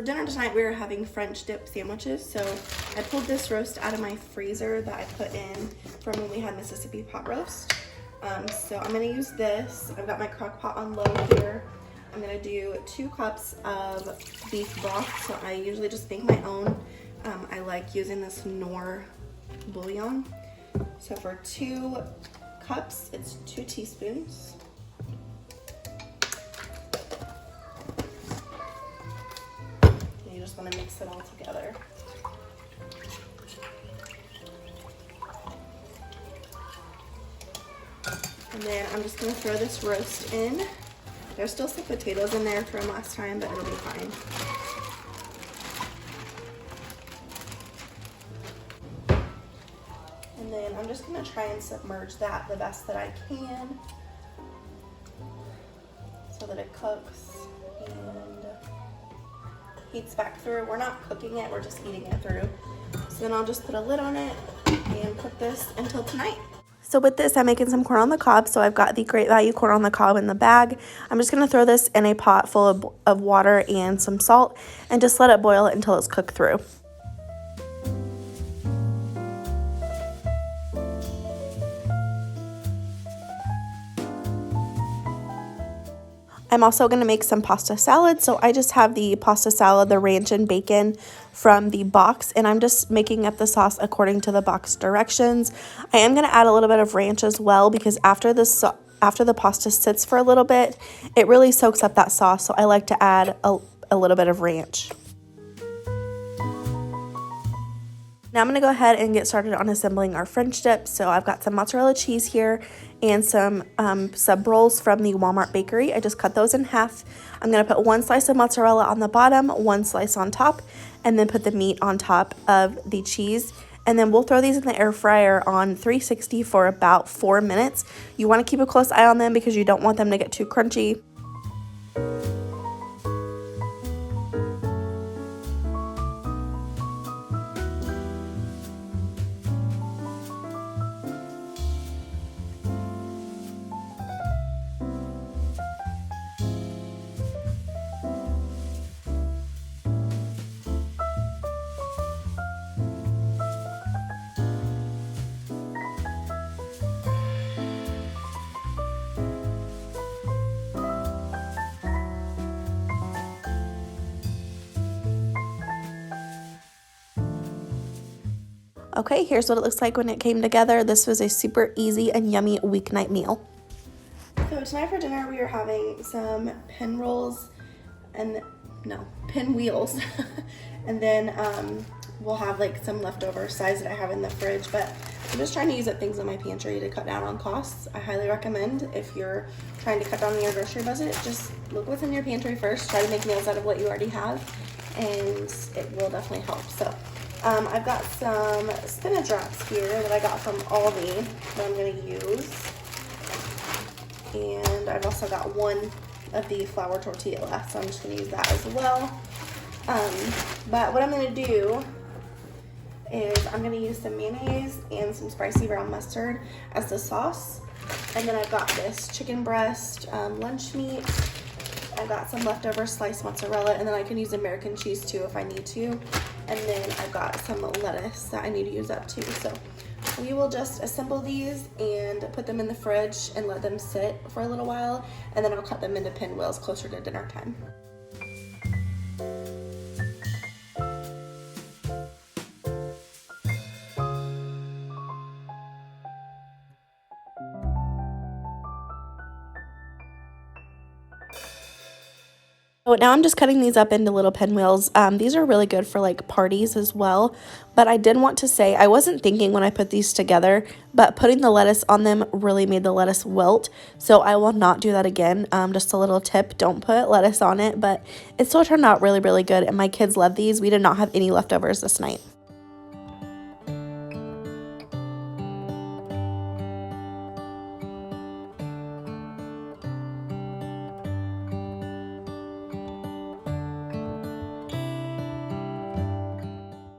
dinner tonight, we were having French dip sandwiches. So I pulled this roast out of my freezer that I put in from when we had Mississippi pot roast. So I'm gonna use this. I've got my crock pot on low here. I'm gonna do 2 cups of beef broth. So I usually just make my own. I like using this Knorr bouillon. So for 2 cups, it's 2 teaspoons. You just want to mix it all together. And then I'm just going to throw this roast in. There's still some potatoes in there from last time, but it'll be fine. And then I'm just going to try and submerge that the best that I can so that it cooks and heats back through. We're not cooking it, we're just heating it through. So then I'll just put a lid on it and cook this until tonight. So with this, I'm making some corn on the cob. So I've got the Great Value corn on the cob in the bag. I'm just going to throw this in a pot full of water and some salt and just let it boil until it's cooked through. I'm also going to make some pasta salad. So I just have the pasta salad, the ranch and bacon from the box, and I'm just making up the sauce according to the box directions. I am going to add a little bit of ranch as well because after the pasta sits for a little bit, it really soaks up that sauce. So I like to add a little bit of ranch. Now I'm going to go ahead and get started on assembling our French dip. So I've got some mozzarella cheese here and some sub rolls from the Walmart bakery. I just cut those in half. I'm going to put 1 slice of mozzarella on the bottom, 1 slice on top, and then put the meat on top of the cheese. And then we'll throw these in the air fryer on 360 for about 4 minutes. You want to keep a close eye on them because you don't want them to get too crunchy. Okay, here's what it looks like when it came together. This was a super easy and yummy weeknight meal. So tonight for dinner we are having some pinwheels, and then we'll have like some leftover sides that I have in the fridge, but I'm just trying to use up things in my pantry to cut down on costs. I highly recommend if you're trying to cut down on your grocery budget, just look what's in your pantry first, try to make meals out of what you already have, and it will definitely help. So I've got some spinach wraps here that I got from Aldi that I'm going to use. And I've also got one of the flour tortilla left, so I'm just going to use that as well. But what I'm going to do is I'm going to use some mayonnaise and some spicy brown mustard as the sauce. And then I've got this chicken breast lunch meat. I've got some leftover sliced mozzarella, and then I can use American cheese too if I need to. And then I've got some lettuce that I need to use up too. So we will just assemble these and put them in the fridge and let them sit for a little while, and then I'll cut them into pinwheels closer to dinner time. So now I'm just cutting these up into little pinwheels. These are really good for like parties as well. But I did want to say, I wasn't thinking when I put these together, but putting the lettuce on them really made the lettuce wilt. So I will not do that again. Just a little tip, don't put lettuce on it, but it still turned out really, really good. And my kids love these. We did not have any leftovers this night.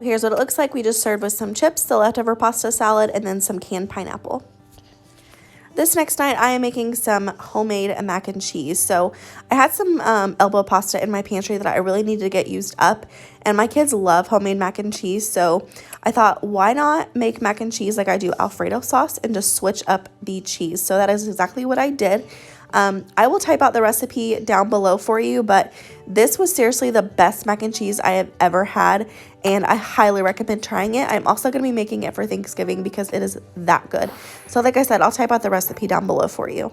Here's what it looks like. We just served with some chips, the leftover pasta salad, and then some canned pineapple. this next night I am making some homemade mac and cheese. So I had some elbow pasta in my pantry that I really needed to get used up, and my kids love homemade mac and cheese, so I thought, why not make mac and cheese like I do Alfredo sauce and just switch up the cheese? So that is exactly what I did. I will type out the recipe down below for you, but this was seriously the best mac and cheese I have ever had, and I highly recommend trying it. I'm also going to be making it for Thanksgiving because it is that good. So like I said, I'll type out the recipe down below for you.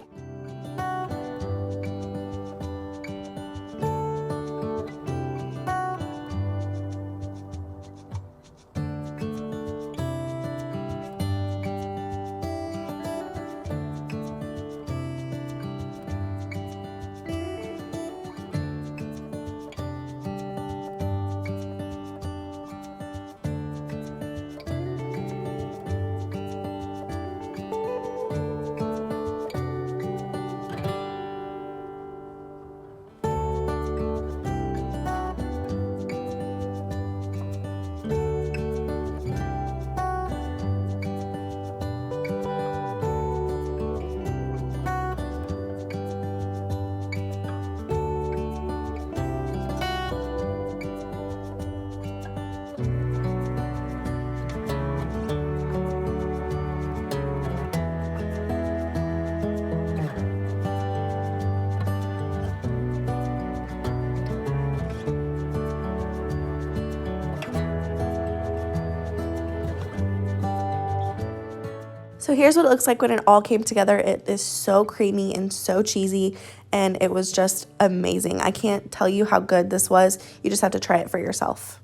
So here's what it looks like when it all came together. It is so creamy and so cheesy, and it was just amazing. I can't tell you how good this was. You just have to try it for yourself.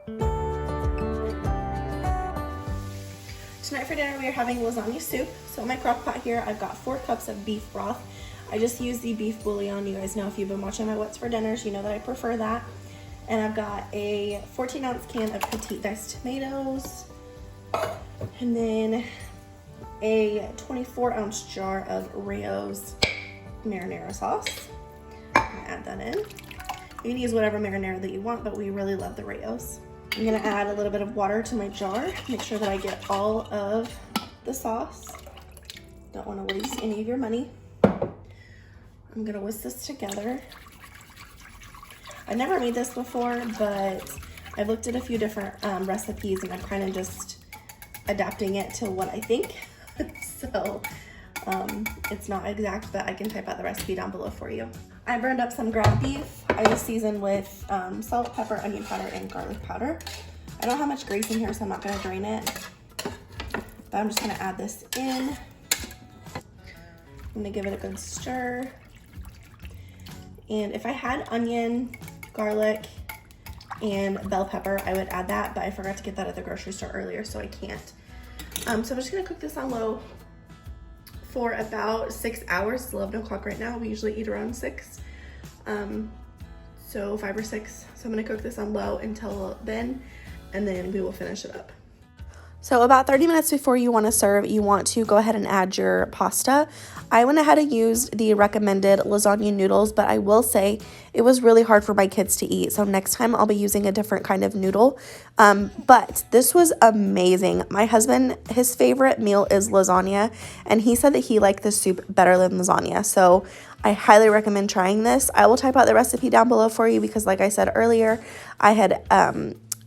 Tonight for dinner we are having lasagna soup. So in my crock pot here I've got 4 cups of beef broth. I just use the beef bouillon. You guys know, if you've been watching my What's for Dinners, you know that I prefer that. And I've got a 14-ounce can of petite diced tomatoes. And then a 24-ounce jar of Rao's marinara sauce. I'm gonna add that in. You can use whatever marinara that you want, but we really love the Rao's. I'm gonna add a little bit of water to my jar. Make sure that I get all of the sauce. Don't want to waste any of your money. I'm gonna whisk this together. I've never made this before, but I've looked at a few different recipes, and I'm kind of just adapting it to what I think. So it's not exact, but I can type out the recipe down below for you. I burned up some ground beef. I just seasoned with salt, pepper, onion powder, and garlic powder. I don't have much grease in here, so I'm not going to drain it, but I'm just going to add this in. I'm going to give it a good stir. And if I had onion, garlic, and bell pepper, I would add that, but I forgot to get that at the grocery store earlier, so I can't. So I'm just gonna cook this on low for about 6 hours. It's 11 o'clock right now. We usually eat around 6, so 5 or 6. So I'm gonna cook this on low until then, and then we will finish it up. So about 30 minutes before you want to serve, you want to go ahead and add your pasta. I went ahead and used the recommended lasagna noodles, but I will say it was really hard for my kids to eat. So next time I'll be using a different kind of noodle. But this was amazing. My husband, his favorite meal is lasagna, and he said that he liked the soup better than lasagna. So I highly recommend trying this. I will type out the recipe down below for you because, like I said earlier, I had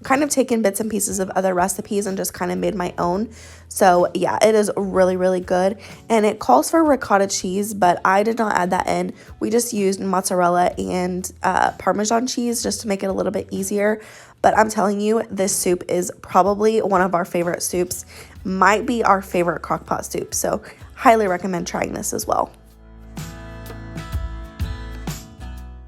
kind of taken bits and pieces of other recipes and just kind of made my own. So yeah, it is really, really good. And it calls for ricotta cheese, but I did not add that in. We just used mozzarella and Parmesan cheese just to make it a little bit easier. But I'm telling you, this soup is probably one of our favorite soups. Might be our favorite crock pot soup. So highly recommend trying this as well.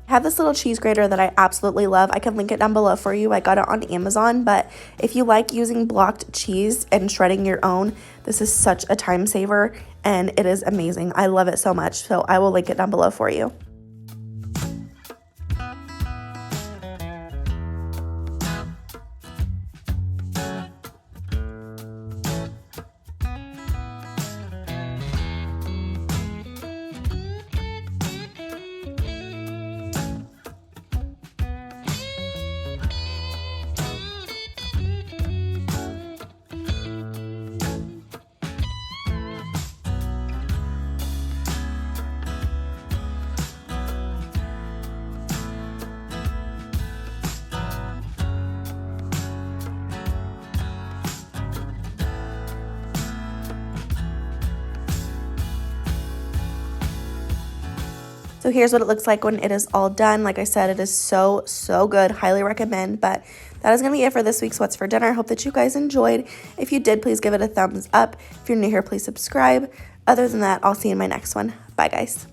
I have this little cheese grater that I absolutely love. I can link it down below for you. I got it on Amazon, but if you like using blocked cheese and shredding your own, this is such a time saver, and it is amazing. I love it so much, so I will link it down below for you. So here's what it looks like when it is all done. Like I said, it is so, so good. Highly recommend. But that is going to be it for this week's What's for Dinner. I hope that you guys enjoyed. If you did, please give it a thumbs up. If you're new here, please subscribe. Other than that, I'll see you in my next one. Bye, guys.